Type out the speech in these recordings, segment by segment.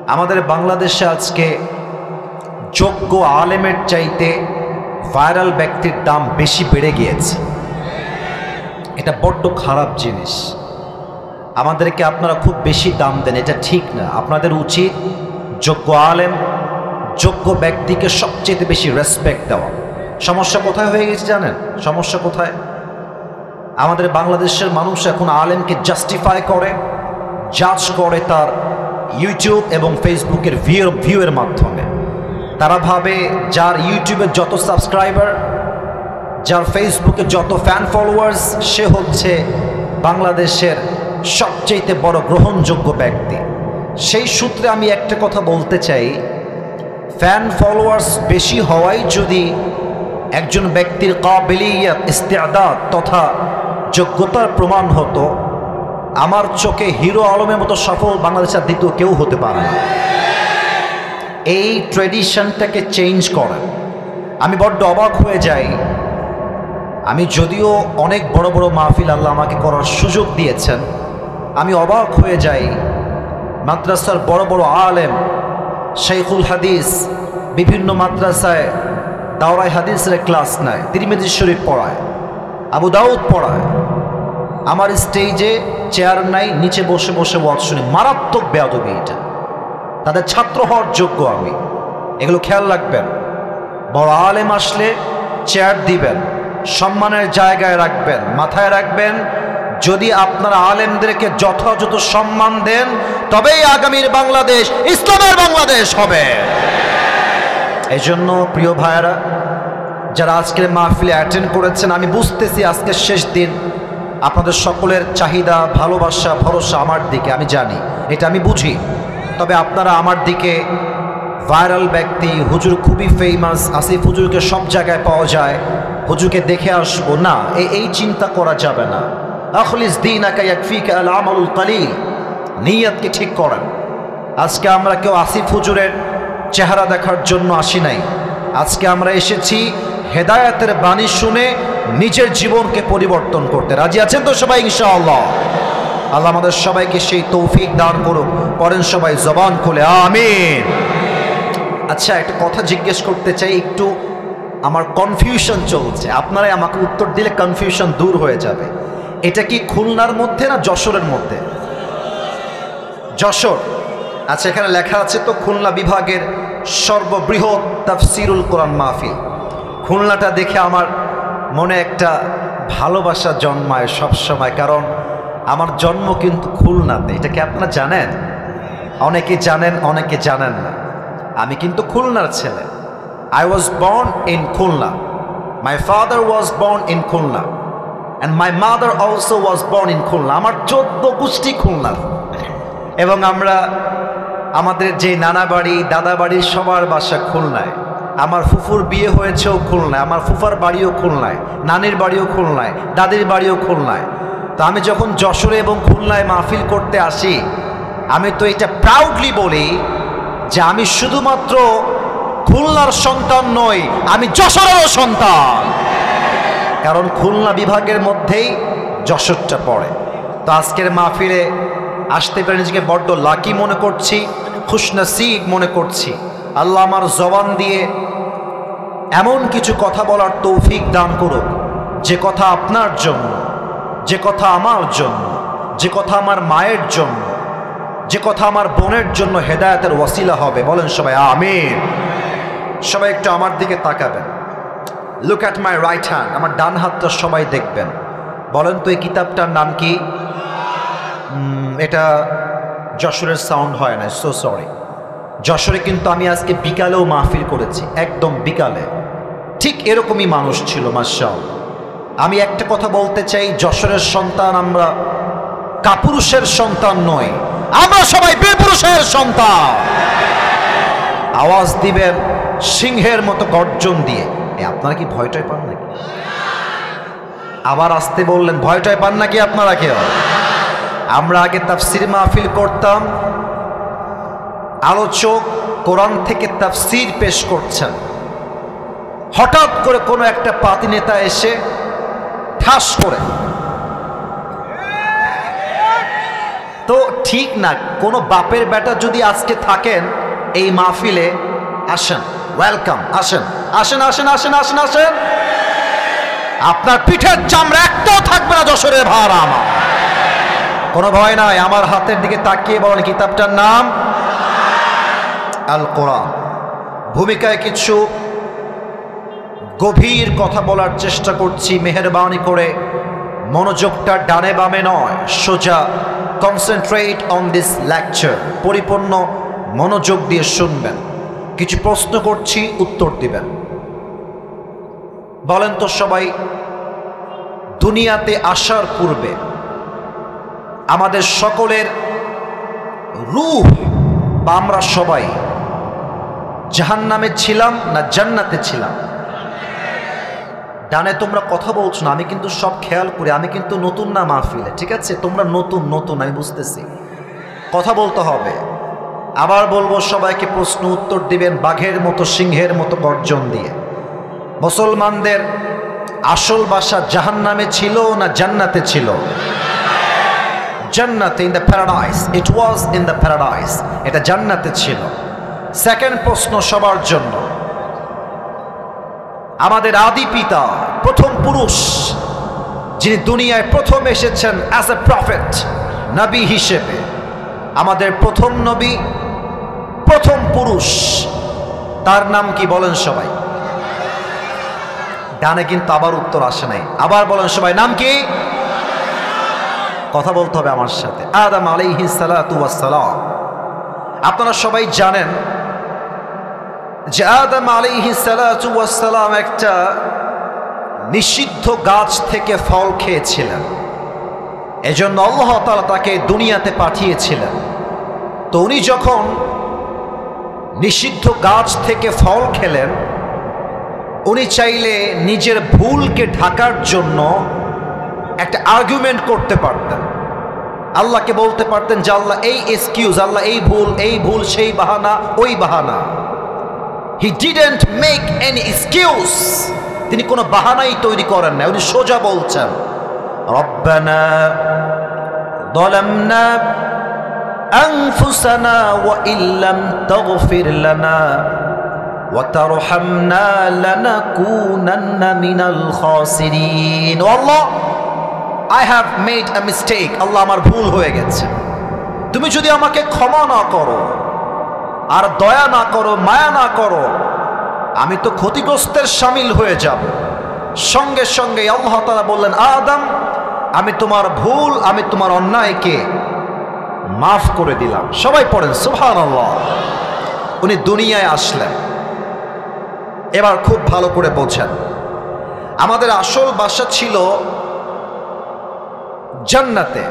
আমাদের বাংলাদেশে আজকে যোগ্য আলেমের চাইতে ভাইরাল ব্যক্তির দাম বেশি বেড়ে গিয়েছে। এটা বড্ড খারাপ জিনিস। আমাদেরকে আপনারা খুব বেশি দাম দেন, এটা ঠিক না। আপনাদের উচিত যোগ্য আলেম, যোগ্য ব্যক্তিকে সবচেয়ে বেশি রেসপেক্ট দেওয়া। সমস্যা কোথায় হয়ে গেছে জানেন? সমস্যা কোথায়? আমাদের বাংলাদেশের মানুষ এখন আলেমকে জাস্টিফাই করে, জাজ করে তার ইউটিউব এবং ফেসবুকের ভিউয়ের মাধ্যমে। তারা ভাবে যার ইউটিউবে যত সাবস্ক্রাইবার, যার ফেসবুকে যত ফ্যান ফলোয়ার্স, সে হচ্ছে বাংলাদেশের সবচেয়ে বড় গ্রহণযোগ্য ব্যক্তি। সেই সূত্রে আমি একটা কথা বলতে চাই, ফ্যান ফলোয়ার্স বেশি হওয়াই যদি একজন ব্যক্তির কাবিলিয়ত, ইস্তেআদাদ তথা যোগ্যতার প্রমাণ হতো, আমার চোখে হিরো আলমের মতো সফল বাংলাদেশের দ্বিতীয় কেউ হতে পারে না। এই ট্রেডিশনটাকে চেঞ্জ করেন। আমি বড্ড অবাক হয়ে যাই। আমি যদিও অনেক বড় বড় মাহফিল আল্লাহ আমাকে করার সুযোগ দিয়েছেন, আমি অবাক হয়ে যাই মাদ্রাসার বড় বড় আলেম, শেখুল হাদিস বিভিন্ন মাদ্রাসায় দাওরাই হাদিসের ক্লাস নেয়, তিরমিজি শরীফ পড়ায়, আবু দাউদ পড়ায়। আমার স্টেজে চেয়ার নাই, নিচে বসে বসে ওয়াজ শুনি। মারাত্মক বেয়াদবি এটা। তাদের ছাত্র হওয়ার যোগ্য আমি। এগুলো খেয়াল রাখবেন। বড় আলেম আসলে চেয়ার দিবেন, সম্মানের জায়গায় রাখবেন, মাথায় রাখবেন যদি আপনারা আলেমদেরকে যথাযথ সম্মান দেন তবেই আগামীর বাংলাদেশ ইসলামের বাংলাদেশ হবে। এই জন্য প্রিয় ভাইয়েরা, যারা আজকের মাহফিলে অ্যাটেন্ড করেছেন, আমি বুঝতেছি আজকের শেষ দিন, আপনাদের সকলের চাহিদা, ভালোবাসা, ভরসা আমার দিকে, আমি জানি, এটা আমি বুঝি। তবে আপনারা আমার দিকে ভাইরাল ব্যক্তি, হুজুর খুবই ফেমাস, আসিফ হুজুরকে সব জায়গায় পাওয়া যায়, হুজুরকে দেখে আসবো না, এই চিন্তা করা যাবে না। আখলিস দীনাকা ইয়াকফিকা আল আমালুল কলিল, নিয়তকে ঠিক করেন। আজকে আমরা কেউ আসিফ হুজুরের চেহারা দেখার জন্য আসি নাই। আজকে আমরা এসেছি হেদায়েতের বাণী শুনে নিজের জীবনকে পরিবর্তন করতে। রাজি আছেন তো সবাই ইনশাআল্লাহ? আল্লাহ আমাদের সবাইকে সেই তৌফিক দান করুক। পড়েন সবাই জবান খুলে আমিন। আচ্ছা, একটা কথা জিজ্ঞেস করতে চাই, একটু আমার কনফিউশন চলছে, আপনারাই আমাকে উত্তর দিলে কনফিউশন দূর হয়ে যাবে। এটা কি খুলনার মধ্যে না যশোরের মধ্যে? যশোর। আচ্ছা, এখানে লেখা আছে তো খুলনা বিভাগের সর্ববৃহৎ তাফসিরুল কোরআন মাহফিল। খুলনাটা দেখে আমার মনে একটা ভালোবাসা জন্মায় সবসময়, কারণ আমার জন্ম কিন্তু খুলনাতে। এটা কি আপনারা জানেন? অনেকে জানেন, অনেকে জানেন না। আমি কিন্তু খুলনার ছেলে। I was born in Khulna. My father was born in Khulna. And my mother also was born in Khulna. আমার 14 গোষ্ঠী খুলনার। এবং আমরা আমাদের যে নানা বাড়ি, দাদা বাড়ি, সবার বাসা খুলনায়। আমার ফুফুর বিয়ে হয়েছেও খুলনায়, আমার ফুফার বাড়িও খুলনায়, নানির বাড়িও খুলনায়, দাদির বাড়িও খুলনায়। তো আমি যখন যশোরে এবং খুলনায় মাহফিল করতে আসি, আমি তো এটা প্রাউডলি বলি যে আমি শুধুমাত্র খুলনার সন্তান নই, আমি যশোরেরও সন্তান। কারণ খুলনা বিভাগের মধ্যেই যশোরটা পড়ে। তো আজকের মাহফিলে আসতে পেরে নিজেকে বড্ড লাকি মনে করছি, খুশনসিব মনে করছি। আল্লাহ আমার জবান দিয়ে এমন কিছু কথা বলার তৌফিক দান করুক, যে কথা আপনার জন্য, যে কথা আমার জন্য, যে কথা আমার মায়ের জন্য, যে কথা আমার বোনের জন্য হেদায়েতের ওয়াসিলা হবে। বলেন সবাই আমিন। সবাই একটু আমার দিকে তাকাবেন। Look at my right hand. আমার ডান হাতটা সবাই দেখবেন। বলেন তো এই কিতাবটার নাম কি? এটা যশোরের সাউন্ড হয় না, সো সরি। যশোরে কিন্তু আমি আজকে বিকালেও মাহফিল করেছি, একদম বিকালে। ঠিক এরকমই মানুষ ছিল মাশাআল্লাহ। আমি একটা কথা বলতে চাই, যশোরের সন্তান আমরা কাপুরুষের সন্তান নই, আমরা সবাই বীরপুরুষের সন্তান। আওয়াজ দিবেন সিংহের মতো গর্জন দিয়ে। আপনারা কি ভয়টাই পান নাকি? আবার আসতে বললেন, ভয়টাই পান নাকি আপনারা কেউ? আমরা আগে তাফসির মাহফিল করতাম, আলোচক কোরআন থেকে তাফসির পেশ করছেন, হঠাৎ করে কোনো একটা পাতি নেতা এসে ঠাস করে তো ঠিক না। কোনো বাপের বেটা যদি আজকে থাকেন এই মাহফিলে, আসেন, ওয়েলকাম, আসেন আসেন আসেন আসেন আসেন আসেন। আপনার পিঠের চামড়া একটাও থাকবে না যশোরের ভাড়া আমার, কোনো ভয় নাই। আমার হাতের দিকে তাকিয়ে বলেন কিতাবটার নাম আল কোরআন। ভূমিকায় কিছু গভীর কথা বলার চেষ্টা করছি, মেহেরবানি করে মনোযোগটা ডানে বামে নয়, সোজা কনসেন্ট্রেট অন দিস লেকচার, পরিপূর্ণ মনোযোগ দিয়ে শুনবেন। কিছু প্রশ্ন করছি, উত্তর দিবেন। বলেন তো সবাই, দুনিয়াতে আসার পূর্বে আমাদের সকলের রূহ বা আমরা সবাই জাহান্নামে ছিলাম না জান্নাতে ছিলাম? ডানে তোমরা কথা বলছো না, আমি কিন্তু সব খেয়াল করি। আমি কিন্তু নতুন না মাহফিলে, ঠিক আছে? তোমরা নতুন নতুন, আমি বুঝতেছি, কথা বলতে হবে। আবার বলবো, সবাইকে প্রশ্ন উত্তর দিবেন বাঘের মতো, সিংহের মতো গর্জন দিয়ে। মুসলমানদের আসল বাসা জাহান্নামে ছিল না জান্নাতে ছিল? জান্নাতে, in the paradise. It was in the paradise, এটা জান্নাতে ছিল। সেকেন্ড প্রশ্ন সবার জন্য, আমাদের আদি পিতা, প্রথম পুরুষ, যিনি দুনিয়ায় প্রথম এসেছেন অ্যাজ এ প্রফেট, নবী হিসেবে, আমাদের প্রথম নবী, প্রথম পুরুষ, তার নাম কি বলেন সবাই? ডানে কিন্তু আবার উত্তর আসে নাই। আবার বলেন সবাই, নাম কি? কথা বলতে হবে আমার সাথে। আদম আলাইহিস সালাতু ওয়াস সালাম। আপনারা সবাই জানেন যে আদম আলাইহিস সালাতু ওয়াস সালাম একটা নিষিদ্ধ গাছ থেকে ফল খেয়েছিলেন, এজন্য আল্লাহ তাআলা তাকে দুনিয়াতে পাঠিয়েছিলেন। তো উনি যখন নিষিদ্ধ গাছ থেকে ফল খেলেন, উনি চাইলে নিজের ভুলকে ঢাকার জন্য একটা আর্গুমেন্ট করতে পারতেন, আল্লাহকে বলতে পারতেন যে আল্লাহ এই এক্সকিউজ, আল্লাহ এই ভুল, সেই বাহানা, ওই বাহানা। He didn't make any excuse, তিনি কোনো বাহানাই তৈরি করেন না। উনি সোজা বলছেন, রব্বানা যালামনা আনফুসানা ওয়া ইল্লাম তাগফির লানা ওয়া তারহামনা লানাকুনান্না মিনাল খাসিরিন। ও আল্লাহ, I have made a mistake, আল্লাহ আমার ভুল হয়ে গেছে। তুমি যদি আমাকে ক্ষমা না করো, আর দয়া না করো, মায়া না করো, আমি তো ক্ষতিগ্রস্তের শামিল হয়ে যাব। সঙ্গে সঙ্গে আল্লাহ তাআলা বললেন, আদম, আমি তোমার ভুল, আমি তোমার অন্যায়কে মাফ করে দিলাম। সবাই পড়েন সুবহানাল্লাহ। উনি দুনিয়ায় আসলেন। এবার খুব ভালো করে বোঝেন, আমাদের আসল বাসা ছিল জান্নাতে,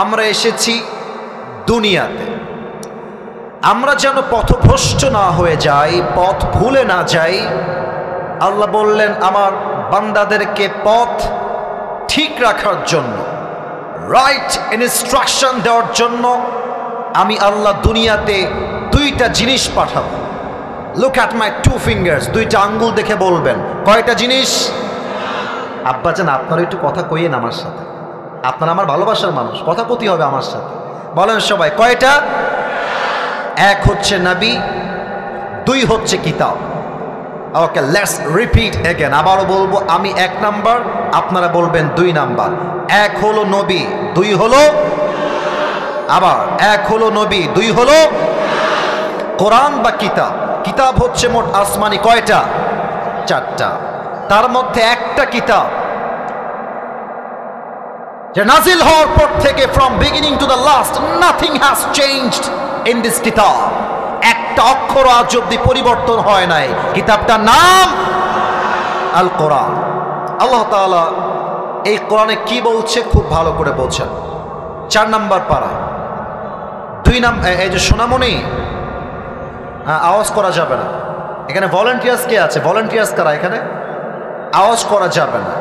আমরা এসেছি দুনিয়াতে। আমরা যেন পথভ্রষ্ট না হয়ে যাই, পথ ভুলে না যাই, আল্লাহ বললেন আমার বান্দাদেরকে পথ ঠিক রাখার জন্য, রাইট ইনস্ট্রাকশন দেওয়ার জন্য আমি আল্লাহ দুনিয়াতে দুইটা জিনিস পাঠাবো। Look at my two fingers, দুইটা আঙ্গুল দেখে বলবেন কয়টা জিনিস? আব্বাজান, আপনারা একটু কথা কইয়েন আমার সাথে, আপনারা আমার ভালোবাসার মানুষ, কথা কতি হবে আমার সাথে। বলেন সবাই, কয়টা? এক হচ্ছে নবী, দুই হচ্ছে কিতাব। ওকে, লেটস রিপিট এগেন। আবারও বলবো, আমি এক নাম্বার, আপনারা বলবেন দুই নাম্বার। এক হলো নবী, দুই হলো, আবার এক হলো নবী, দুই হলো কোরআন বা কিতাব। কিতাব হচ্ছে মোট আসমানি কয়টা? চারটা। তার মধ্যে একটা কিতাব যে নাজিল হওয়ার পর থেকে from beginning to the last nothing has changed in this কিতাব, একটা অক্ষর আজ অব্দি পরিবর্তন হয় নাই। কিতাবটার নাম আল কোরআন। আল্লাহ তাআলা এই কোরআনে কি বলছে খুব ভালো করে বোঝেন। 4 নাম্বার পারা, 2 নাম্বার, এই যে সোনামণি, আওয়াজ করা যাবে না এখানে। ভলেন্টিয়ার্স কে আছে? ভলেন্টিয়ার্স কারা এখানে? আওয়াজ করা যাবে না,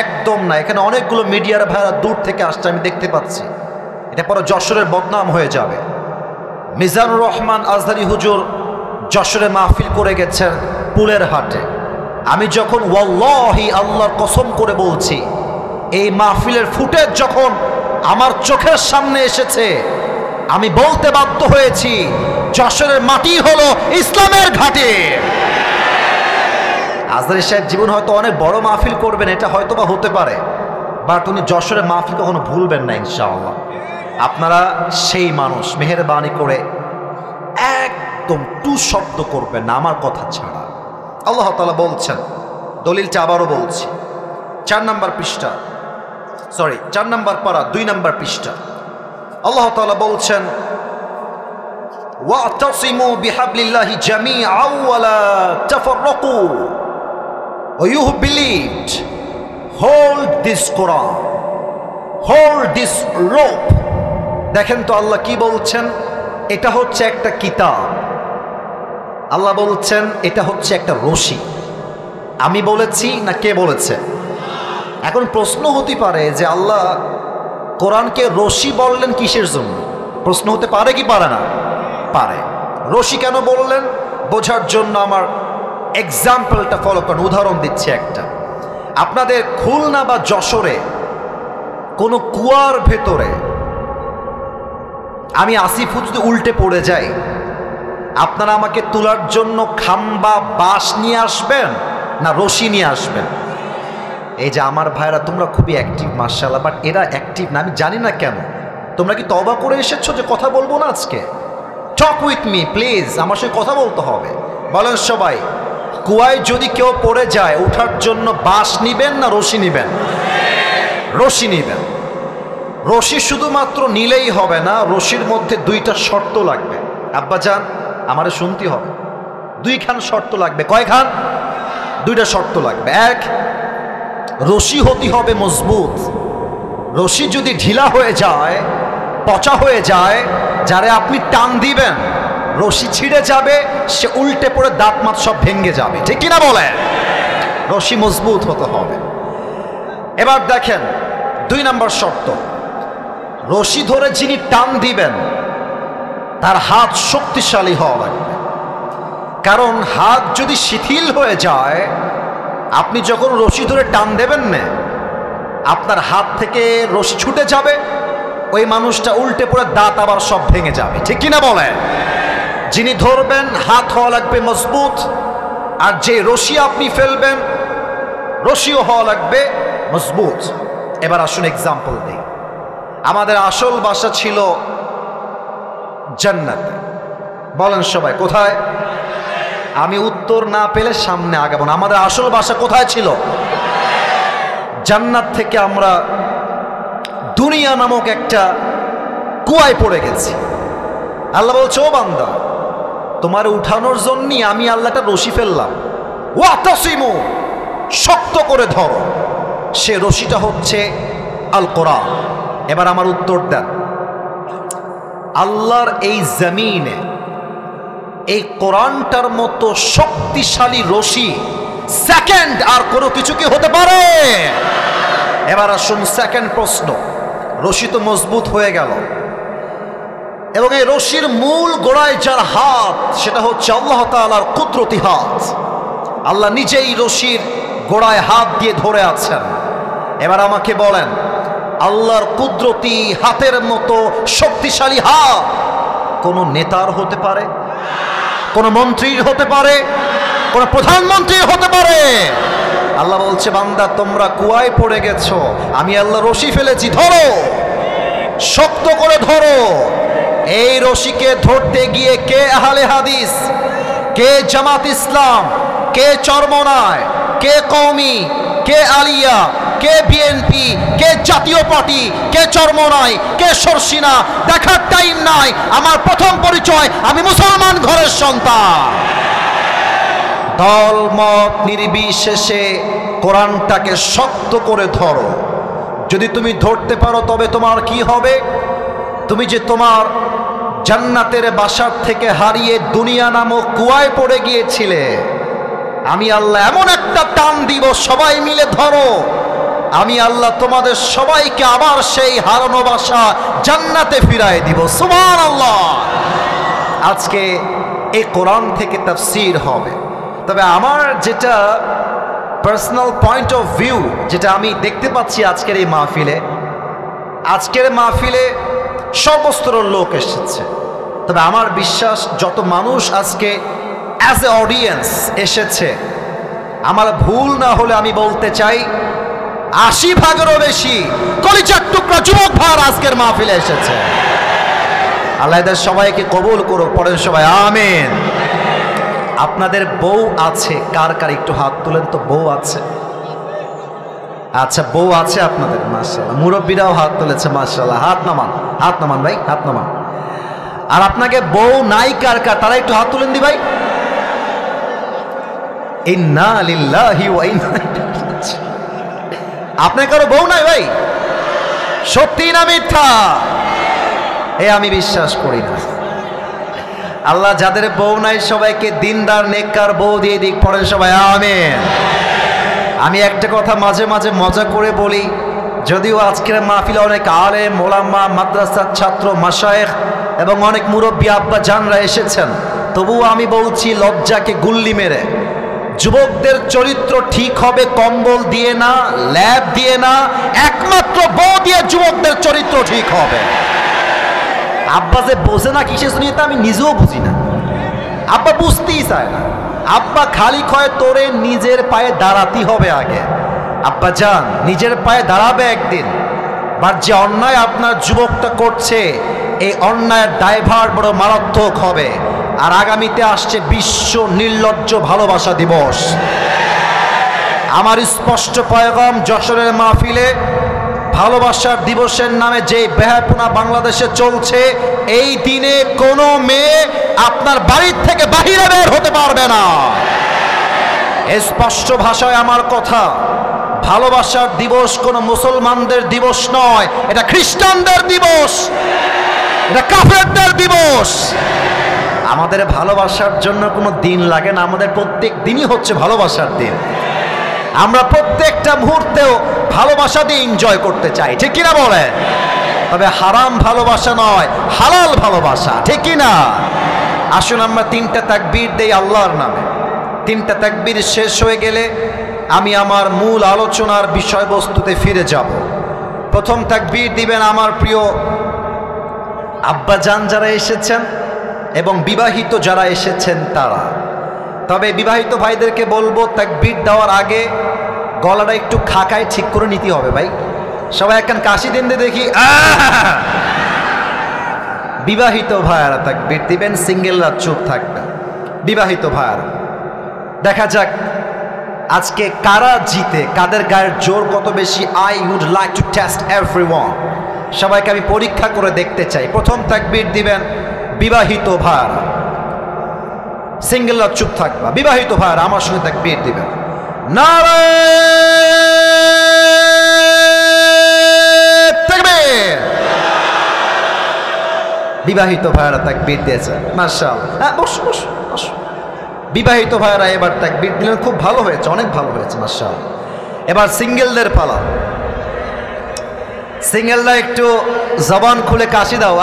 একদম না। এখানে অনেকগুলো মিডিয়ার ভাইরা দূর থেকে আসছে, আমি দেখতে পাচ্ছি। এটা পরে যশোরের বদনাম হয়ে যাবে। মিজানুর রহমান আজহারি হুজুর যশোরে মাহফিল করে গেছেন পুলের হাটে। আমি যখন ওয়াল্লাহি, আল্লাহর কসম করে বলছি, এই মাহফিলের ফুটেজ যখন আমার চোখের সামনে এসেছে, আমি বলতে বাধ্য হয়েছি যশোরের মাটি হলো ইসলামের ঘাটে। আজহারী সাহেব জীবন হয়তো অনেক বড় মাহফিল করবেন, এটা হয়তো বা হতে পারে, বাট উনি যশোরের মাহফিল কখনো ভুলবেন না ইনশাআল্লাহ। আপনারা সেই মানুষ, মেহেরবানি করে একদম টু শব্দ করবেন না আমার কথা ছাড়া। আল্লাহ তাআলা বলছেন, দলিলটা আবারও বলছি, 4 নম্বর পৃষ্ঠা, 4 নম্বর পারা 2 নম্বর পৃষ্ঠা। আল্লাহ তাআলা বলছেন, ওয়াতাসিমু বিহাবলিল্লাহি জামিআন ওয়া লা তাফাররাকু। You who believed, hold this Quran, hold this rope. দেখেন তো আল্লাহ কি বলছেন, এটা হচ্ছে একটা কিতাব। আল্লাহ বলছেন এটা হচ্ছে একটা রশি। আমি বলেছি না কে বলেছে? এখন প্রশ্ন হতে পারে যে আল্লাহ কোরআনকে রশি বললেন কিসের জন্য? প্রশ্ন হতে পারে কি পারে না? পারে। রশি কেন বললেন বোঝার জন্য আমার এক্সাম্পলটা ফলো করেন। উদাহরণ দিচ্ছি একটা, আপনাদের খুলনা বা যশোরে কোনো কুয়ার ভেতরে আমি 80 ফুট যদি উল্টে পড়ে যাই, আপনারা আমাকে তোলার জন্য খাম্বা বাঁশ নিয়ে আসবেন না রশি নিয়ে আসবেন? এই যে আমার ভাইরা তোমরা খুবই অ্যাক্টিভ মাশাআল্লাহ, বাট এরা অ্যাক্টিভ না, আমি জানি না কেন। তোমরা কি তওবা করে এসেছো যে কথা বলবো না আজকে? টক উইথ মি প্লিজ, আমার সঙ্গে কথা বলতে হবে। বলেন সবাই, কুয়ায় যদি কেউ পড়ে যায় ওঠার জন্য বাঁশ নিবেন না রশি নিবেন? রশি নিবেন। রশি শুধুমাত্র নিলেই হবে না, রশির মধ্যে 2টা শর্ত লাগবে। আব্বাজান আমারে শুনতে হবে, 2খান শর্ত লাগবে। কয়খান? 2টা শর্ত লাগবে। 1, রশি হতে হবে মজবুত। রশি যদি ঢিলা হয়ে যায়, পচা হয়ে যায়, যারে আপনি টান দিবেন রশি ছিঁড়ে যাবে, সে উল্টে পড়ে দাঁত মাত সব ভেঙে যাবে, ঠিক কিনা বলেন? রশি মজবুত হতে হবে। এবার দেখেন 2 নম্বর শর্ত, রশি ধরে যিনি টান দিবেন তার হাত শক্তিশালী হওয়া লাগবে। কারণ হাত যদি শিথিল হয়ে যায়, আপনি যখন রশি ধরে টান দেবেন না, আপনার হাত থেকে রশি ছুটে যাবে, ওই মানুষটা উল্টে পড়ে দাঁত আবার সব ভেঙে যাবে, ঠিক কিনা বলেন? যিনি ধরবেন হাত হওয়া লাগবে মজবুত, আর যে রশি আপনি ফেলবেন রশিও হওয়া লাগবে মজবুত। এবার আসুন এক্সাম্পল দিই। আমাদের আসল বাসা ছিল জান্নাতে। বলেন সবাই কোথায়? আমি উত্তর না পেলে সামনে আগাবো না। আমাদের আসল বাসা কোথায় ছিল? জান্নাত থেকে আমরা দুনিয়া নামক একটা কুয়ায় পড়ে গেছি। আল্লাহ বলছে, ও বান্দা, তোমার উঠানোর জন্যই আমি আল্লাহটা রশি ফেললাম। ওয়াতাসিমু, শক্ত করে ধরো। সে রশিটা হচ্ছে আল কোরআন। এবার আমার উত্তর দেন, আল্লাহর এই জমিনে এই কোরআনটার মতো শক্তিশালী রশি সেকেন্ড আর কোনো কিছু কি হতে পারে? এবার আসুন সেকেন্ড প্রশ্ন। রশি তো মজবুত হয়ে গেল, এবং এই রশির মূল গোড়ায় যার হাত, সেটা হচ্ছে আল্লাহ তাআলার কুদরতি হাত। আল্লাহ নিজেই রশির গোড়ায় হাত দিয়ে ধরে আছেন। এবার আমাকে বলেন, আল্লাহর কুদরতি হাতের মতো শক্তিশালী হাত কোন নেতার হতে পারে? কোন মন্ত্রীর হতে পারে? কোন প্রধানমন্ত্রীর হতে পারে? আল্লাহ বলছে, বান্দা তোমরা কুয়ায় পড়ে গেছো, আমি আল্লাহ রশি ফেলেছি, ধরো, শক্ত করে ধরো। এই রশিকে ধরতে গিয়ে কে আহলে হাদিস, কে জামাত ইসলাম, কে চরমনায়, কে কওমি, কে আলিয়া, কে বিএনপি, কে জাতীয় পার্টি, কে চরমনায়, কে সরসিনা, দেখার টাইম নাই। আমার প্রথম পরিচয়, আমি মুসলমান ঘরের সন্তান। দল মত নির্বিশেষে কোরআনটাকে শক্ত করে ধরো। যদি তুমি ধরতে পারো তবে তোমার কি হবে? তুমি যে তোমার জান্নাতের বাসার থেকে হারিয়ে দুনিয়া নামক কুয়ায় পড়ে গিয়েছিলে, আমি আল্লাহ এমন একটা টান দিব, সবাই মিলে ধরো, আমি আল্লাহ তোমাদের সবাইকে আবার সেই হারানো বাসা জান্নাতে ফিরায় দিব। সুবহানাল্লাহ। আজকে এই কোরআন থেকে তাফসীর হবে। তবে আমার যেটা পার্সোনাল পয়েন্ট অফ ভিউ, যেটা আমি দেখতে পাচ্ছি আজকের এই মাহফিলে, আজকের মাহফিলে সর্বস্তরের লোক এসেছে, তবে আমার বিশ্বাস যত মানুষ আজকে অ্যাজ এ অডিয়েন্স এসেছে, আমার ভুল না হলে আমি বলতে চাই 80% বেশি কলিজার টুকরা যুবক ভাই আজকের মাহফিলে এসেছে। আল্লাহ এদের সবাইকে কবুল করুক, পড়েন সবাই আমিন। আপনাদের বউ আছে কার কার একটু হাত তুলেন তো। বউ আছে? আচ্ছা, বউ আছে আপনাদের, মাশাআল্লাহ। মুরব্বীরাও হাত তুলেছে, মাশাআল্লাহ। হাত নামান ভাই, হাত নামান। আর আপনাকে বউ নাই কার কার, তারা একটু হাত তুলেন দি ভাই। ইন্না লিল্লাহি ওয়া ইন্না ইলাইহি রাজিউন। আপনার কারো বউ নাই ভাই? সত্যি না মিথ্যা? আমি বিশ্বাস করি না। আল্লাহ যাদের বউ নাই সবাইকে দিনদার নেককার বউ দিয়ে দিক, পড়েন সবাই আমিন। আমি একটা কথা মাঝে মাঝে মজা করে বলি, যদিও আজকের মাহফিলে অনেক আলেম ওলামা, মাদ্রাসার ছাত্র, মাশায়েখ এবং অনেক মুরব্বী আব্বা জানরা এসেছেন, তবুও আমি বলছি লজ্জাকে গুল্লি মেরে, যুবকদের চরিত্র ঠিক হবে কম্বল দিয়ে না, ল্যাব দিয়ে না, একমাত্র বউ দিয়ে যুবকদের চরিত্র ঠিক হবে। আব্বা যে বোঝে না কিসে শুনিয়ে, তা আমি নিজেও বুঝি না। আব্বা বুঝতেই চায় না। আব্বা খালি কয় তোরে নিজের পায়ে দাঁড়াতে হবে আগে। আব্বা যান নিজের পায়ে দাঁড়াবে একদিন, বাট যে অন্যায় আপনার যুবকটা করছে, এই অন্যায়ের দায়ভার বড় মারাত্মক হবে। আর আগামীতে আসছে বিশ্ব নির্লজ্জ ভালোবাসা দিবস। আমার স্পষ্ট পয়গাম, যশোরের মাহফিলে ভালোবাসার দিবসের নামে যে বেহায়াপনা বাংলাদেশে চলছে, এই দিনে কোনো মেয়ে আপনার বাড়ির থেকে বাহিরে বের হতে পারবে না। স্পষ্ট ভাষায় আমার কথা, ভালোবাসার দিবস কোনো মুসলমানদের দিবস নয়, এটা খ্রিস্টানদের দিবস, এটা কাফেরদের দিবস। আমাদের ভালোবাসার জন্য কোনো দিন লাগে না, আমাদের প্রত্যেক দিনই হচ্ছে ভালোবাসার দিন। আমরা প্রত্যেকটা মুহূর্তেও ভালোবাসা দিয়ে এনজয় করতে চাই, ঠিক কিনা বলে? তবে হারাম ভালোবাসা নয়, হালাল ভালোবাসা, ঠিক কিনা? আসুন আমরা 3টা তাকবীর দেই আল্লাহর নামে। 3টা তাকবীর শেষ হয়ে গেলে আমি আমার মূল আলোচনার বিষয়বস্তুতে ফিরে যাব। প্রথম তাকবীর দিবেন আমার প্রিয় আব্বাজান যারা এসেছেন এবং বিবাহিত যারা এসেছেন তারা। তবে বিবাহিত ভাইদেরকে বলবো তাকবীর দেওয়ার আগে গলাটা একটু খাকায় ঠিক করে নিতে হবে ভাই। সবাই একখান কাশি দেন দে দেখি। বিবাহিত ভাইয়ারা তাকবীর দিবেন, সিঙ্গেলরা চুপ থাকবেন। বিবাহিত ভাইয়ারা, দেখা যাক আজকে কারা জিতে, কাদের গায়ের জোর কত বেশি। I would like to test everyone. সবাইকে আমি পরীক্ষা করে দেখতে চাই। প্রথম তাকবীর দিবেন বিবাহিত ভাইয়ারা, সিঙ্গেলরা চুপ থাকবা। বিবাহিত ভাইয়ারা আমার সঙ্গে তাকবীর দিবেন। নারে তাকবীর। বিবাহিত ভাইয়ারা তাকবীর দিয়েছে, মাশাআল্লাহ। হ্যাঁ, বসো বসো বসো। বিবাহিত ভাইয়ারা এবার তাকবীর দিলেন, খুব ভালো হয়েছে, অনেক ভালো হয়েছে, মাশাআল্লাহ। এবার সিঙ্গেলদের পালা। সিঙ্গেলরা একটু জবান খুলে কাশি দাও।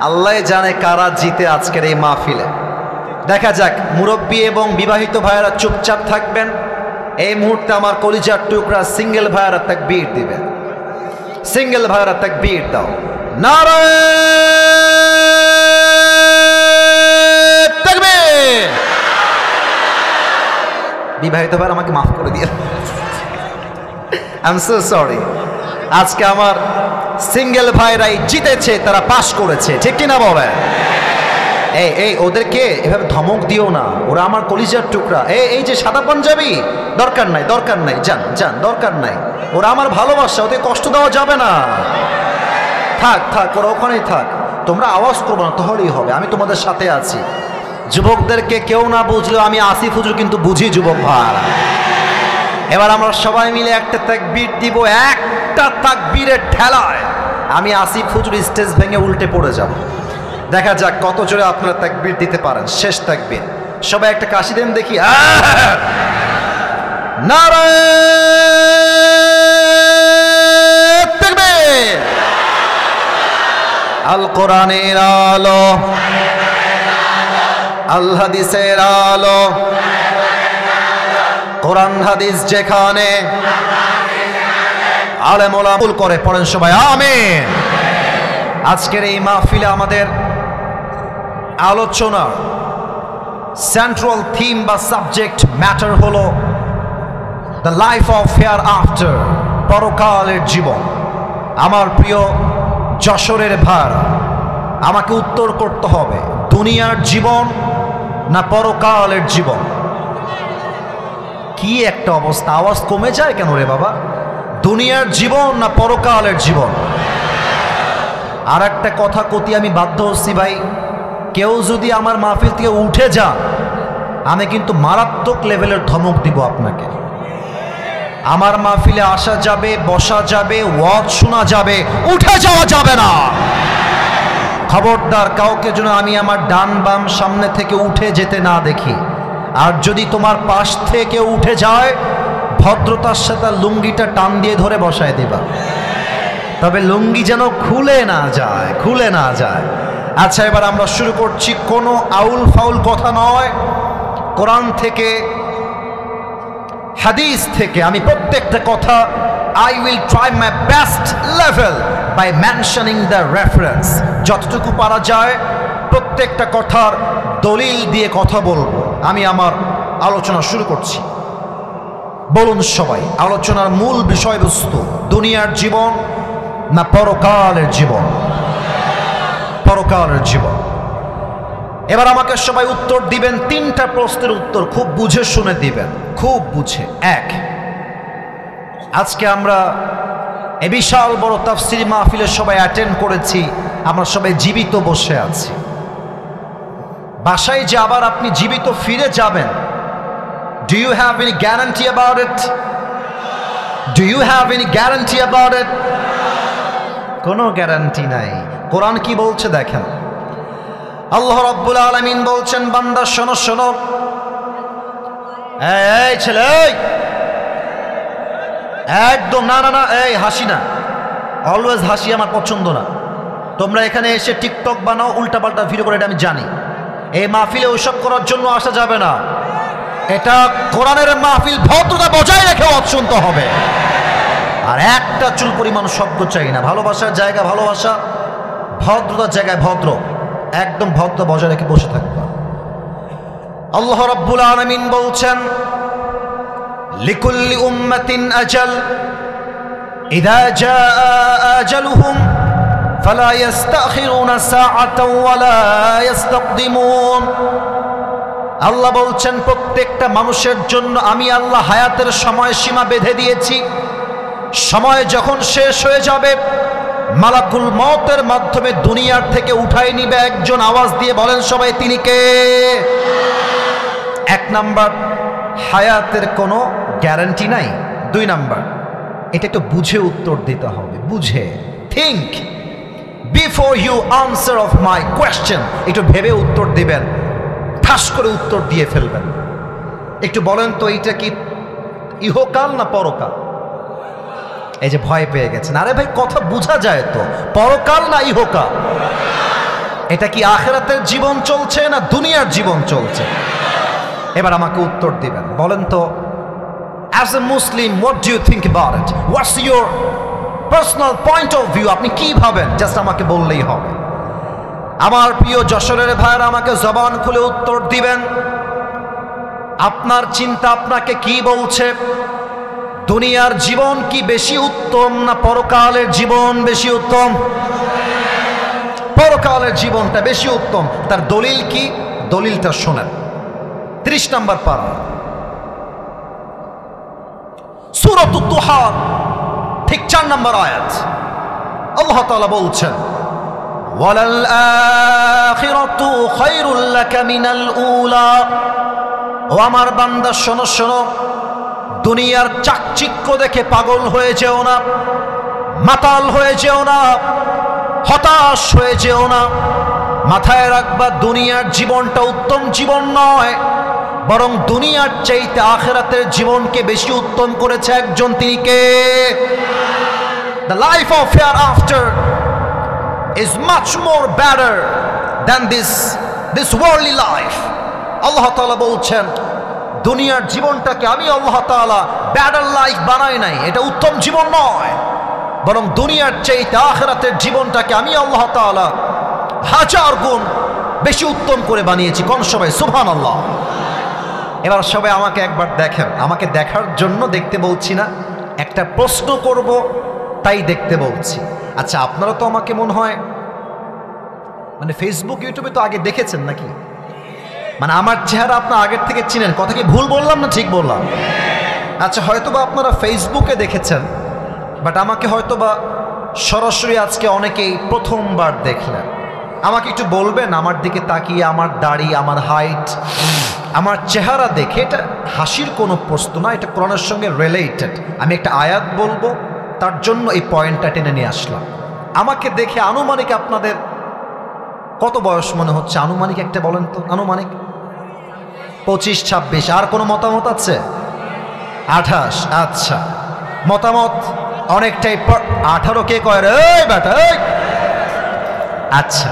আল্লাহ জানে কারা জিতে আজকের এই মাহফিলে। দেখা যাক। মুরব্বী এবং বিবাহিত ভাইয়েরা চুপচাপ থাকবেন। এই মুহূর্তে আমার কলিজার টুকরা সিঙ্গেল ভাইয়েরা তাকবীর দিবেন। সিঙ্গেল ভাইয়েরা তাকবীর দাও। নারে তাকবীর। বিবাহিত ভাইয়েরা আমাকে মাফ করে দিয়ে, আই এম সো সরি। আজকে আমার সিঙ্গেল ভাইরাই জিতেছে, তারা পাস করেছে, ঠিক কিনা বলেন? এই ওদেরকে এভাবে ধমক দিও না, ওরা আমার কলিজার টুকরা। এই যে সাদা পাঞ্জাবি, দরকার নাই, দরকার নাই, যান যান, দরকার নাই। ওরা আমার ভালোবাসা, ওদের কষ্ট দেওয়া যাবে না। থাক থাক, ওরা ওখানেই থাক। তোমরা আওয়াজ করবো না, তাহলেই হবে। আমি তোমাদের সাথে আছি। যুবকদেরকে কেউ না বুঝলেও আমি আসিফ হুজুর কিন্তু বুঝি যুবক ভাই। এবার আমরা সবাই মিলে একটা তাকবীর দিব। একটা তাকবীরের ঠেলায় আমি আসিফ হুজুর স্টেজ ভেঙে উল্টে পড়ে যাব। দেখা যাক কত জোরে আপনারা তাকবীর দিতে পারেন। শেষ তাকবীর, সবাই একটা কাশি দেন দেখি। নারে তাকবীর। আল কোরআনের আলো, আল হাদিসের আলো, কোরআন হাদিস যেখানে, আলেম ওলামা করে পড়েন সবাই আমিন। আজকের এই মাহফিলে আমাদের আলোচনার সেন্ট্রাল থিম বা সাবজেক্ট ম্যাটার হলো the life of hair after, পরকালের জীবন। আমার প্রিয় যশোরের ভাইরা, আমাকে উত্তর করতে হবে, দুনিয়ার জীবন না পরকালের জীবন? কি একটা অবস্থা, আওয়াজ কমে যায় কেন রে বাবা? দুনিয়ার জীবন না পরকালের জীবন? আর একটা কথা কতি আমি বাধ্য হচ্ছি ভাই, কেউ যদি আমার মাহফিল থেকে উঠে যান, আমি কিন্তু মারাত্মক লেভেলের ধমক দিব আপনাকে। আমার মাহফিলে আসা যাবে, বসা যাবে, ওয়াজ শোনা যাবে, উঠে যাওয়া যাবে না। খবরদার, কাউকে যেন আমি আমার ডান বাম সামনে থেকে উঠে যেতে না দেখি। আর যদি তোমার পাশ থেকে উঠে যায়, ভদ্রতার সাথে লুঙ্গিটা টান দিয়ে ধরে বসায় দেবা, তবে লুঙ্গি যেন খুলে না যায়, খুলে না যায়। আচ্ছা, এবার আমরা শুরু করছি। কোনো আউল ফাউল কথা নয়, কোরআন থেকে হাদিস থেকে আমি প্রত্যেকটা কথা I will try my best level by mentioning the reference। যতটুকু পারা যায় প্রত্যেকটা কথার দলিল দিয়ে কথা বলবো। আমি আমার আলোচনা শুরু করছি। বলুন সবাই, আলোচনার মূল বিষয়বস্তু দুনিয়ার জীবন না পরকালের জীবন? পরকালের জীবন। এবার আমাকে সবাই উত্তর দিবেন, তিনটা প্রশ্নের উত্তর খুব বুঝে শুনে দিবেন, খুব বুঝে। এক, আজকে আমরা এই বিশাল বড় তাফসীর মাহফিলে সবাই অ্যাটেন্ড করেছি, আমরা সবাই জীবিত বসে আছি। বাসায় যে আবার আপনি জীবিত ফিরে যাবেন, do you have any guarantee about it? Do you have any guarantee about it? কোনো গ্যারান্টি নাই। কোরআন কি বলছে দেখেন। আল্লাহ রাব্বুল আলামিন বলছেন, বান্দা শোনো শোনো, এই ছেলে, একদম না না না, এই হাসি না, অলওয়েজ হাসি আমার পছন্দ না। তোমরা এখানে এসে টিকটক বানাও, উল্টাপাল্টা ভিডিও করে, এটা আমি জানি। এই মাহফিলে ওইসব করার জন্য আসা যাবে না। এটা কোরআনের মাহফিল, ভদ্রতা বজায় রেখে শুনতে হবে। আর একটা চুল পরিমাণ শব্দ চাই না। ভালোবাসার জায়গা ভালোবাসা, ভদ্রতার জায়গায় ভদ্র, একদম ভদ্র বজায় রেখে বসে থাকবা। আল্লাহ রাব্বুল আলামিন বলছেন, লিকুল্লি উম্মাতিন আজাল ইযা জাআ আজালুহুম ফালা ইস্তাখিরুনা সাআতাও ওয়ালা ইস্তাকদিমুন। আল্লাহ বলছেন, প্রত্যেকটা মানুষের জন্য আমি আল্লাহ হায়াতের সময়সীমা বেঁধে দিয়েছি। সময় যখন শেষ হয়ে যাবে, মালাকুল মওতের মাধ্যমে দুনিয়ার থেকে উঠাই নিবে একজন। আওয়াজ দিয়ে বলেন সবাই, তিনি কে? এক নাম্বার, হায়াতের কোনো গ্যারান্টি নাই। দুই নাম্বার, এটা একটু বুঝে উত্তর দিতে হবে, বুঝে। Think before you answer of my question. একটু ভেবে উত্তর দিবেন, ঠাস করে উত্তর দিয়ে ফেলবেন। একটু বলেন তো, এইটা কি ইহকাল না পরকাল? এই যে ভয় পেয়ে গেছেন, আরে ভাই কথা বোঝা যায় তো, পরকাল না ইহকাল? এটা কি আখিরাতের জীবন চলছে না দুনিয়ার জীবন চলছে? এবার আমাকে উত্তর দিবেন, বলেন তো, as a Muslim what do you think about it? What's your personal point of view? আপনি কি ভাবেন, জাস্ট আমাকে বললেই হবে। আমার প্রিয় যশোরের ভাইরা, আমাকে জবান খুলে উত্তর দিবেন। আপনার চিন্তা আপনাকে কি বলছে? দুনিয়ার জীবন কি বেশি উত্তম না পরকালের জীবন বেশি উত্তম? পরকালের জীবনটা বেশি উত্তম। তার দলিল কি? দলিলটা শোনেন। 30 নম্বর পারা, সূরাতুদ দুহা, ঠিক 4 নম্বর আয়াত। আল্লাহ তাআলা বলছেন, ওয়ালাল আখিরাতু খায়রুল লাকা মিনাল উলা। ও আমার বান্দা শোনো শোনো, দুনিয়ার চাকচিক্য দেখে পাগল হয়ে যেও না, মাতাল হয়ে যেও না, হতাশ হয়ে যেও না। মাথায় রাখবা, দুনিয়ার জীবনটা উত্তম জীবন নয়, বরং দুনিয়ার চাইতে আখিরাতের জীবনকে বেশি উত্তম করেছে একজন, তিনি কে? The life of hereafter is much more better than this worldly life. আল্লাহ তাআলা বলছেন, দুনিয়ার জীবনটাকে আমি আল্লাহ তাআলা বেটার লাইফ বানাই নাই, এটা উত্তম জীবন নয়। বরং দুনিয়ার চাইতে আখিরাতের জীবনটাকে আমি আল্লাহ তাআলা হাজার গুণ বেশি উত্তম করে বানিয়েছি। কোন সবাই সুবহানাল্লাহ। এবার সবাই আমাকে একবার দেখেন, আমাকে দেখার জন্য দেখতে বলছি না, একটা প্রশ্ন করব তাই দেখতে বলছি। আচ্ছা, আপনারা তো আমাকে মনে হয় মানে ফেসবুক ইউটিউবে তো আগে দেখেছেন নাকি? মানে আমার চেহারা আপনার আগের থেকে চিনেন। কথা কি ভুল বললাম না ঠিক বললাম? আচ্ছা, হয়তোবা আপনারা ফেসবুকে দেখেছেন, বাট আমাকে হয়তোবা সরাসরি আজকে অনেকেই প্রথমবার দেখলেন। আমাকে একটু বলবেন, আমার দিকে তাকিয়ে আমার দাড়ি, আমার হাইট, আমার চেহারা দেখে, এটা হাসির কোনো প্রশ্ন না, এটা কোরআনের সঙ্গে রিলেটেড। আমি একটা আয়াত বলবো, তার জন্য এই পয়েন্টটা টেনে নিয়ে আসলাম। আমাকে দেখে আনুমানিক আপনাদের কত বয়স মনে হচ্ছে? আনুমানিক একটা বলেন তো, আনুমানিক 25-26। আর কোনো মতামত আছে? 28। আচ্ছা, মতামত অনেকটাই। 18 কে কয় রে বেটা? আচ্ছা,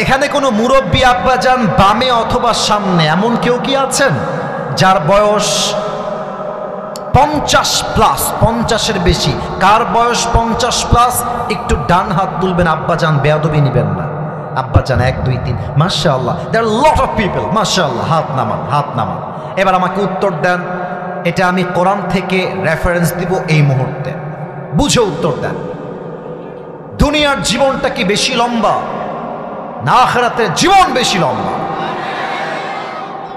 এখানে কোনো মুরব্বী আব্বাজান বামে অথবা সামনে এমন কেউ কি আছেন যার বয়স 50+? 50-এর বেশি। কার বয়স 50+? একটু ডান হাত তুলবেন আব্বাজান, বেয়াদবি নিবেন না। আব্বাজান 1 2 3, মাশাআল্লাহ। দেয়ার আর লট অফ পিপল, মাশাআল্লাহ। হাত নামান, হাত নামান। এবার আমাকে উত্তর দেন, এটা আমি কোরআন থেকে রেফারেন্স দিব এই মুহূর্তে, বুঝে উত্তর দেন। দুনিয়ার জীবনটা কি বেশি লম্বা না আখিরাতের জীবন বেশি লম্বা?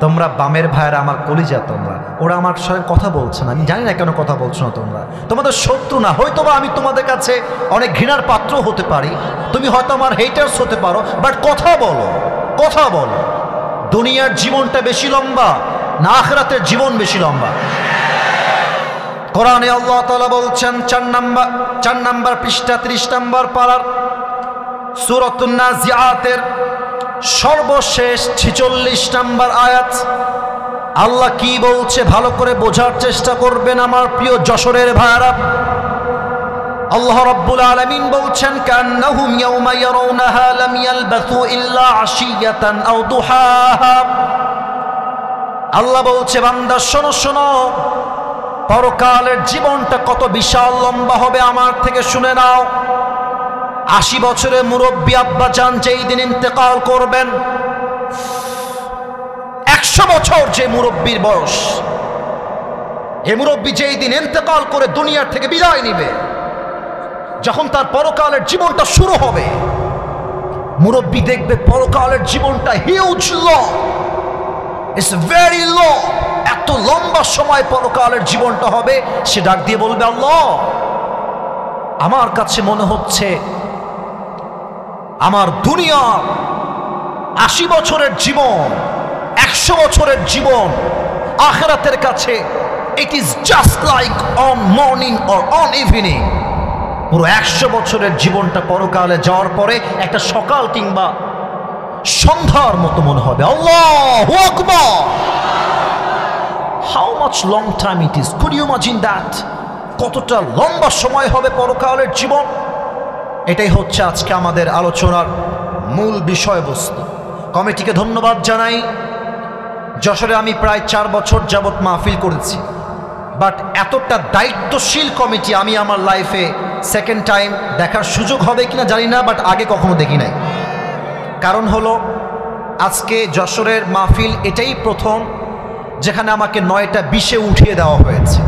তোমরা বামের ভাইয়েরা আমার কলিজা, তোমরা, ওরা আমার সঙ্গে কথা বলছে না, আমি জানি না কেন কথা বলছো না। তোমরা তোমাদের শত্রু না, হয়তোবা আমি তোমাদের কাছে অনেক ঘৃণার পাত্র হতে পারি, তুমি হয়তো আমার হেটার্স হতে পারো, বাট কথা বলো, কথা বলো। দুনিয়ার জীবনটা বেশি লম্বা না আখিরাতের জীবন বেশি লম্বা? কোরআনে আল্লাহ তাআলা বলছেন 4 নম্বর পৃষ্ঠা 30 নম্বর পারার সূরাতুন নাজিআতের সর্বশেষ 46 নম্বর আয়াত। আল্লাহ কি বলছে ভালো করে বোঝার চেষ্টা করবেন আমার প্রিয় যশোরের ভাইরা। আল্লাহ রাব্বুল আলামিন বলছেন, কান্নাহুম ইয়াওমা ইয়ারাউনাহা লাম ইয়ালবাসু ইল্লা আশিয়াতান আও দুহাহা। আল্লাহ বলছে, বান্দা শোনো শোনো, পরকালের জীবনটা কত বিশাল লম্বা হবে আমার থেকে শুনে নাও। 80 বছরের মুরব্বী আব্বাজান যেই দিন ইন্তেকাল করবেন, 100 বছর যে মুরব্বীর বয়স, এই মুরব্বী যেই দিন ইন্তেকাল করে দুনিয়ার থেকে বিদায় নিবে, যখন তার পরকালের জীবনটা শুরু হবে, মুরব্বী দেখবে পরকালের জীবনটা huge long, it's very long. এত লম্বা সময় পরকালের জীবনটা হবে, সে ডাক দিয়ে বলবে, আল্লাহ, আমার কাছে মনে হচ্ছে আমার দুনিয়ার 80 বছরের জীবন, 100 বছরের জীবন আখিরাতের কাছে it is just like on morning or on evening. পুরো 100 বছরের জীবনটা পরকালে যাওয়ার পরে একটা সকাল কিংবা সন্ধ্যার মতো মনে হবে। আল্লাহু আকবার! How much long time it is? Could you imagine that? কতটা লম্বা সময় হবে পরকালের জীবন। এটাই হচ্ছে আজকে আমাদের আলোচনার মূল বিষয়বস্তু। কমিটিকে ধন্যবাদ জানাই। যশোরে আমি প্রায় 4 বছর যাবৎ মাহফিল করেছি, বাট এতটা দায়িত্বশীল কমিটি আমি আমার লাইফে সেকেন্ড টাইম দেখার সুযোগ হবে কিনা জানি না, বাট আগে কখনো দেখি নাই। কারণ হলো, আজকে যশোরের মাহফিল এটাই প্রথম যেখানে আমাকে 9টা 20-এ উঠিয়ে দেওয়া হয়েছে।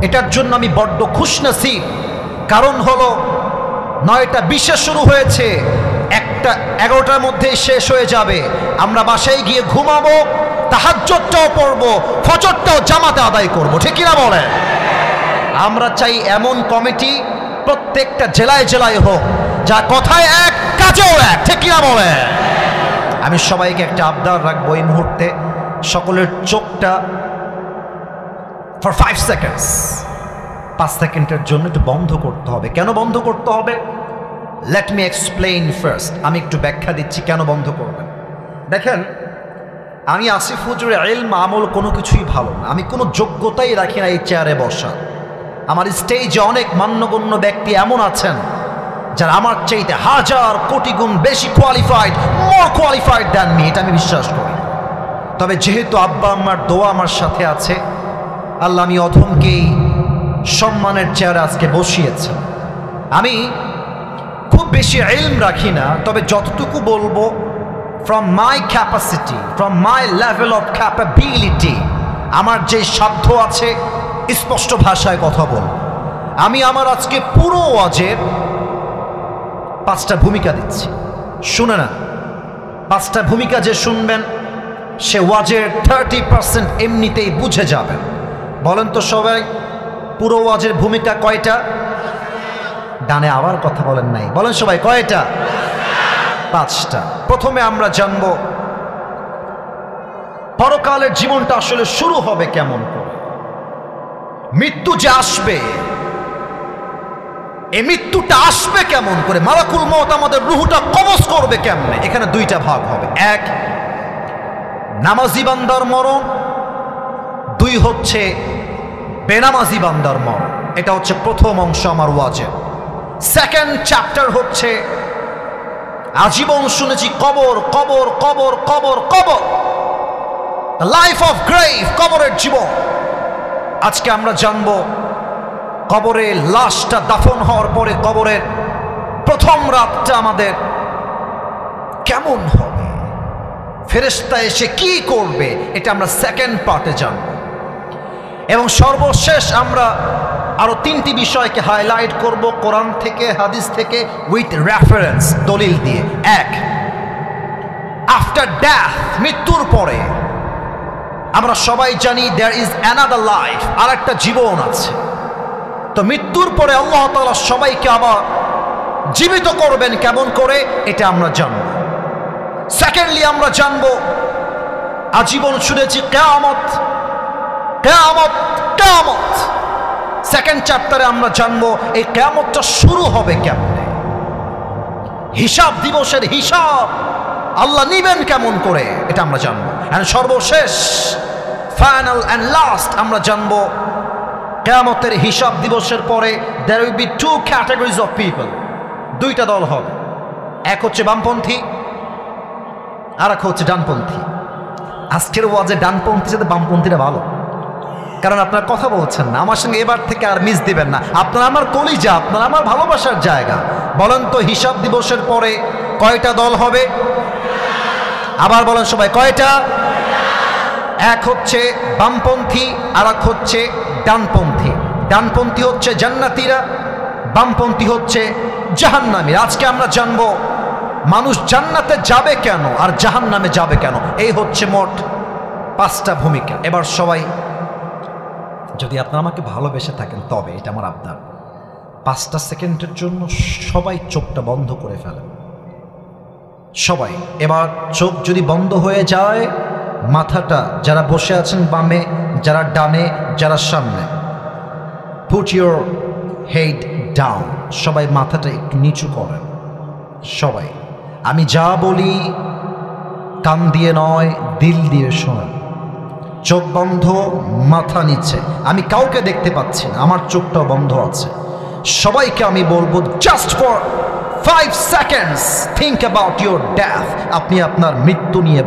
এটার জন্য আমি বড্ড খুশনসিব। কারণ হলো 9টা 20-এ শুরু হয়েছে, 11টার মধ্যেই শেষ হয়ে যাবে। আমরা বাসায় গিয়ে ঘুমাবো, তাহাজ্জুদটাও পড়বো, ফজরটাও জামাতে আদায় করবো, ঠিক কিনা বলেন? আমরা চাই এমন কমিটি প্রত্যেকটা জেলায় জেলায় হোক, যা কথায় এক কাজেও এক, ঠিক কিনা বলেন? আমি সবাইকে একটা আবদার রাখবো এই মুহূর্তে, সকলের চোখটা ফর 5 সেকেন্ডস, 5 সেকেন্ডের জন্য একটু বন্ধ করতে হবে। কেন বন্ধ করতে হবে? Let me explain first. আমি একটু ব্যাখ্যা দিচ্ছি কেন বন্ধ করবেন। দেখেন, আমি আসিফ হুজুরের ইলম আমল কোনো কিছুই ভালো না, আমি কোনো যোগ্যতাই রাখি না এই চেয়ারে বসা। আমার স্টেজে অনেক মান্যগণ্য ব্যক্তি এমন আছেন যারা আমার চাইতে 1000 কোটি গুণ বেশি কোয়ালিফাইড, মোর কোয়ালিফাইড দ্যান মি, এটা আমি বিশ্বাস করি। তবে যেহেতু আব্বা আম্মার দোয়া আমার সাথে আছে, আল্লাহ আমি অধমকেই সম্মানের চেয়ারে আজকে বসিয়েছেন। আমি খুব বেশি ইলম রাখি না, তবে যতটুকু বলবো from my capacity, from my level of capability, আমার যে সাধ্য আছে স্পষ্ট ভাষায় কথা বল। আমি আমার আজকে পুরো ওয়াজের 5টা ভূমিকা দিচ্ছি, শুনে না। 5টা ভূমিকা যে শুনবেন সে ওয়াজের 30% এমনিতেই বুঝে যাবেন। বলেন তো সবাই, পুরো ওয়াজের ভূমিকা কয়টা? ডানে আবার কথা বলেন নাই, বলেন সবাই কয়টা? 5টা। প্রথমে আমরা জানব পরকালের জীবনটা আসলে শুরু হবে কেমন করে। মৃত্যু যে আসবে, এই মৃত্যুটা আসবে কেমন করে, মালাকুল মউত আমাদের রূহটা কবজ করবে কেমনে। এখানে 2টা ভাগ হবে, 1 নামাজি বান্দার মরণ, 2 হচ্ছে বেনামাজি বান্দার মরণ। এটা হচ্ছে প্রথম অংশ আমার ওয়াজের। সেকেন্ড চ্যাপ্টার হচ্ছে আজীবন শুনেছি কবর কবর কবর কবর কবর, লাইফ অফ গ্রেভ, কবরের জীবন। আজকে আমরা জানব কবরে লাশটা দাফন হওয়ার পরে কবরের প্রথম রাতটা আমাদের কেমন হবে, ফেরেশতা এসে কি করবে, এটা আমরা সেকেন্ড পার্টে জানব। এবং সর্বশেষ আমরা আরো 3টি বিষয়কে হাইলাইট করব কোরআন থেকে, হাদিস থেকে, উইথ রেফারেন্স, দলিল দিয়ে। 1, আফটার ডেথ, মৃত্যুর পরে আমরা সবাই জানি দেয়ার ইজ অ্যানাদার লাইফ, আর একটা জীবন আছে। তো মৃত্যুর পরে আল্লাহ তাআলা সবাইকে আবার জীবিত করবেন কেমন করে, এটা আমরা জানব। সেকেন্ডলি আমরা জানব আজীবন শুনেছি কিয়ামত কিয়ামত কিয়ামত। সেকেন্ড চ্যাপ্টারে আমরা জানবো এই কিয়ামতটা শুরু হবে কেমনে, হিসাব দিবসের হিসাব আল্লাহ নিবেন কেমন করে, এটা আমরা জানবো। এন্ড সর্বশেষ, ফাইনাল এন্ড লাস্ট, আমরা জানবো কিয়ামতের হিসাব দিবসের পরে there will be 2 categories of people, 2টা দল হবে। এক হচ্ছে বামপন্থী, আর এক হচ্ছে ডানপন্থী। আজকের ওয়াজে ডানপন্থী সাথে বামপন্থীরা ভালো, কারণ আপনারা কথা বলছেন না আমার সঙ্গে, এবার থেকে আর মিস দিবেন না। আপনারা আমার কলিজা, আপনারা আমার ভালোবাসার জায়গা। বলেন তো হিসাব দিবসের পরে কয়টা দল হবে? আবার বলেন সবাই কয়টা? এক হচ্ছে বামপন্থী, আর এক হচ্ছে ডানপন্থী। ডানপন্থী হচ্ছে জান্নাতীরা, বামপন্থী হচ্ছে জাহান্নামী। আজকে আমরা জানবো মানুষ জান্নাতে যাবে কেন আর জাহান্নামে যাবে কেন। এই হচ্ছে মোট 5টা ভূমিকা। এবার সবাই, যদি আপনারা আমাকে ভালোবেসে থাকেন তবে এটা আমার আবদার, 5টা সেকেন্ডের জন্য সবাই চোখটা বন্ধ করে ফেলেন। সবাই এবার চোখ যদি বন্ধ হয়ে যায়, মাথাটা যারা বসে আছেন বামে, যারা ডানে, যারা সামনে, পুট ইউর হেড ডাউন। সবাই মাথাটা একটু নিচু করেন। সবাই, আমি যা বলি কান দিয়ে নয় দিল দিয়ে শোনেন। চোখ বন্ধ, মাথা নিচে। আমি কাউকে দেখতে পাচ্ছি না, আমার চোখটাও বন্ধ আছে। সবাইকে আমি বলবো just for 5 seconds think about your death. আপনি আপনার মৃত্যু নিয়ে